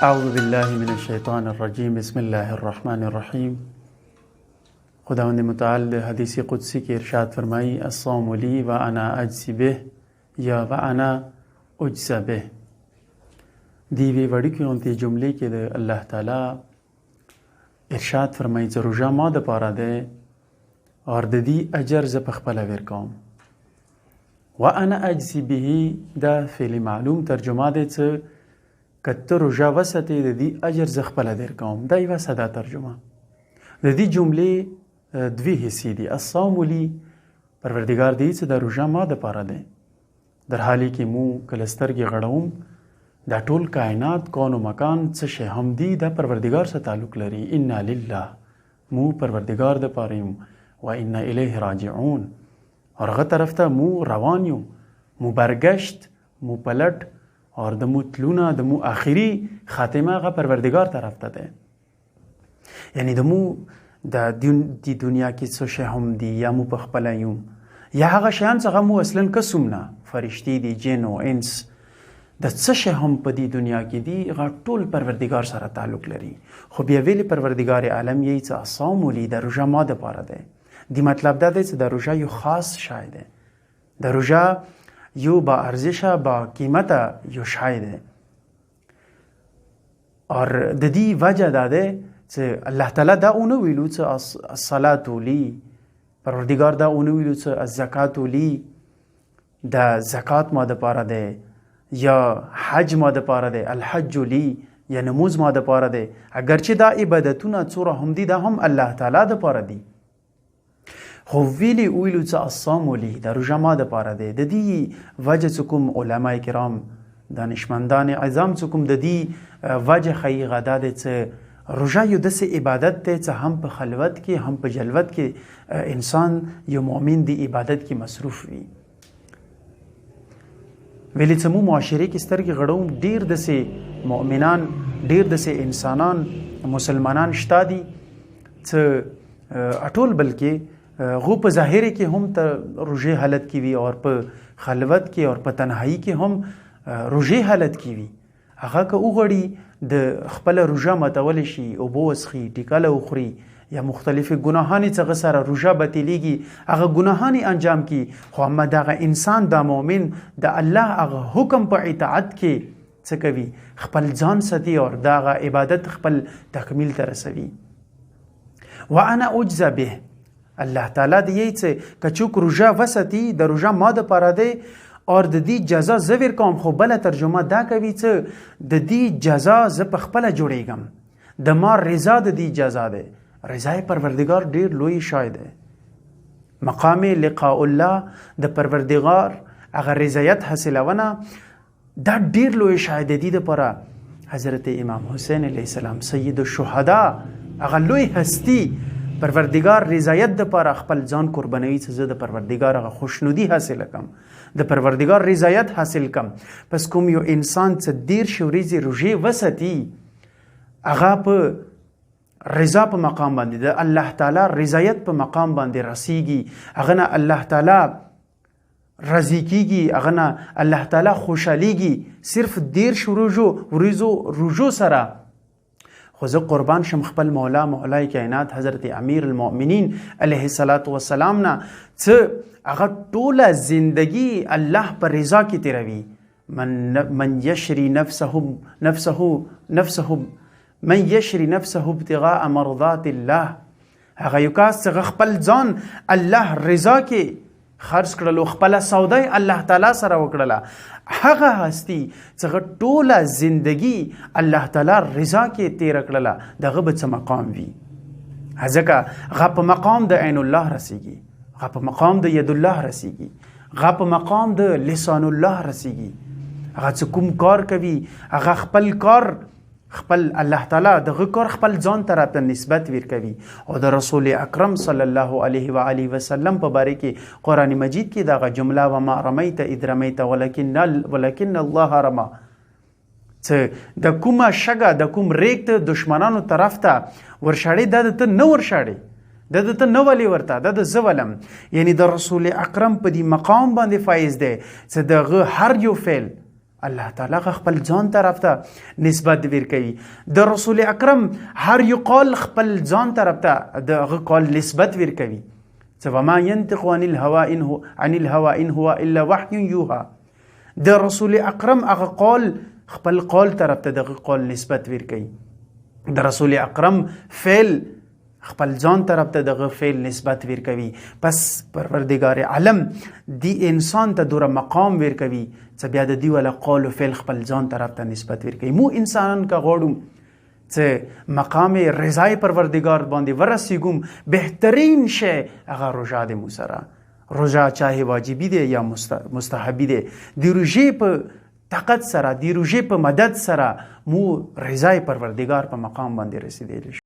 اعوذ بالله من الشیطان الرجیم. بسم الله الرحمن الرحیم. خداوند متعال حدیث قدسی کې ارشاد فرمایی الصوم لی و انا اجزی به یا و انا اجزی به. دیوی وړي کې اونته جملې کې د الله تعالی ارشاد فرمایی چې روزه ما د پاره ده او د دې اجر ز په خپل ورکوم. و انا اجزی به دا فعل معلوم ترجمه ده چې کته روزه وسته د دې اجر ز خپل ورکوم. دا یو ساده ترجمه. د دې جملې دوی حصے دي. الصوم لی پروردگار دی چې د روزه ما د پاره ده در حالی کې مو کلسترګي غړوم دا ټول کائنات کون و مکان څه شی هم دی د پروردگار سره تعلق لري. ان لله مو پروردگار د پاره یو و ان الیه راجعون اور هغه طرف ته مو روان یو مو برگشت مو پلٹ اور د مو تلونه د مو آخري خاتمه هغه پروردگار طرف ته ده. یعنی د مو د دنیا کې څه شی هم دی یا مو په خپل یو یا هغه شیان څنګه مو اصلا قسم نه فرشتي دي جن او انس د څه شی هم په دې دنیا کې دی هغه ټول پروردگار سره تعلق لري. خو بیا ویلي پروردگار عالم یې چې الصوم لی د روزه ما د پاره ده. دی مطلب دا دی چې د روزه یو خاص شای ده. د روزه یو با ارزشه با قیمته یو شای ده. اور د دې وجه دا ده چې الله تعالی دا اونو ویلو چې الصلات لی پروردگار دا اونو ویلو چې الزکات لی د زکات ما د پاره ده یا حج ما د پاره ده الحج لی یا نماز ما د پاره ده. اگرچه دا عبادتونه څوره هم دي دا هم الله تعالی د پاره دي. خو ویلی ویلو چې الصوم لی د روزه ما د پاره ده. د دې وجه چې کوم علما کرام دانشمندان اعظم چې کوم د دې وجه خی غدا ده چې روزه یو داسې عبادت دی چې هم په خلوت کې هم په جلوت کې انسان یو مؤمن دی عبادت کې مصروف وي. ویلې چې مو معاشره کې سترګې غړوم ډیر داسې مؤمنان ډیر داسې انسانان مسلمانان شته دي چې اټول بلکې غو په ظاهر کې هم ته روزه حالت کې وي او په خلوت کې او په تنهایی کې هم روزه حالت کې وي. هغه که وغړي د خپل روزه متول شي او بوسخي ټیکاله وخوري یا مختلفه ګناهانی څخه سره روزه بتلیږي هغه ګناهانی انجام کی. خو اما دغه انسان د مؤمن د الله هغه حکم په اطاعت کې څه کوي خپل ځان ساتي او دغه عبادت خپل تکمیل ته رسوي. وانا اجزا به الله تعالی دی چې کچوک روزه وستی د روزه ما د پاره دی اور د دې جزا زویر کوم. خو بل ترجمه دا کوي چې د دې جزا ز په خپل جوړېږم د ما رضا د دې جزا ده. رضای پروردگار ډیر لوی شای ده. مقام لقاء الله د پروردگار هغه رضایت حاصلونه دا ډیر لوی شای ده. دې لپاره حضرت امام حسین علیه السلام سید الشهدا هغه لوی هستی پروردگار رضایت د لپاره خپل ځان قربانوي چې زه د پروردگار هغه خوشنودي حاصل کم د پروردگار رضایت حاصل کم. پس کوم یو انسان چې دیر شوریزي روزه وستی هغه په رضا په مقام باندې د الله تعالی رضایت په مقام باندې رسیږي. هغه نه الله تعالی راضي کیږي هغه نه الله تعالی خوشاليږي صرف دیر روزو سره. خو زه قربان شم خپل مولای کائنات حضرت امیر المؤمنین علیه الصلاۃ والسلام نه چې هغه ټوله زندگی الله پر رضا کې تیروي. من یشری نفسه ابتغاء مرضات الله. هغه یو کس چې خپل ځان الله رضا کې خرج کړلو خپل سودای الله تعالی سره وکړله هغه هستی چې ټوله زندگی الله تعالی رضا کې تیر کړله دغه به څه مقام وي. ځکه هغه په مقام د عین الله رسیږي هغه په مقام د ید الله رسیږي هغه په مقام د لسان الله رسیږي. هغه چې کوم کار کوي هغه خپل کار خپل الله تعالی دغه کار خپل ځان طرف ته نسبت ورکوي. او د رسول اکرم صلی الله علیه و آله وسلم په باره کې قرآن مجید کې دغه جمله و ما رمیت اذ رمیت ولکن الله رما چې د کومه شګه د کوم ریکت دشمنانو طرف ته ورشاړي د ته نه ورشاړي د ته نه ولي ورته د زولم. یعنی د رسول اکرم په دې مقام باندې فایز دی چې دغه هر یو فعل الله تعالی خپل ځان طرف ته نسبت ورکوي. د رسول اکرم هر یو قول خپل ځان طرف ته د قول نسبت ورکوي. وما ينطق عن الهوى ان هو الا وحي يوحى. د رسول اکرم هغه قول خپل قول طرف ته دغه قول نسبت ورکوي. د رسول اکرم فعل خپل ځان طرف ته دغه فعل نسبت ورکوي. پس پروردگار عالم دی انسان ته دوره مقام ورکوي چې بیا د دی ولا قول او فعل خپل ځان طرف ته نسبت ورکوي. مو انسانان کا غواړو چې مقام رضای پروردگار باندې ورسیږم، بهترین شی هغه روژه د مو سره. روژه چاهے واجبی دی یا مستحبی دی، دی روژې په طاقت سره، دی روژې په مدد سره مو رضای پروردگار په مقام باندې رسیدلی شو.